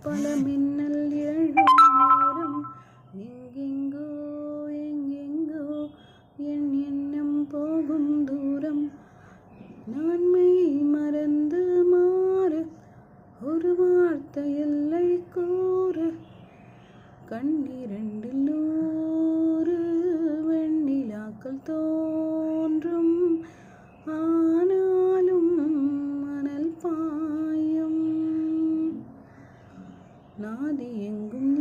பல மின்னல் எழும் நேரம் எங்கெங்கோ எங்கெங்கோ என் எண்ணம் போகும் தூரம் நான் மெய் மறந்து மாற ஒரு வார்த்தை எல்லை கூற கண்ணிரண்டில் நூறு வெண்ணிலாக்கள் தோன்றும் ஆனாலும் மணல் பாயும் நாதி எங்கும்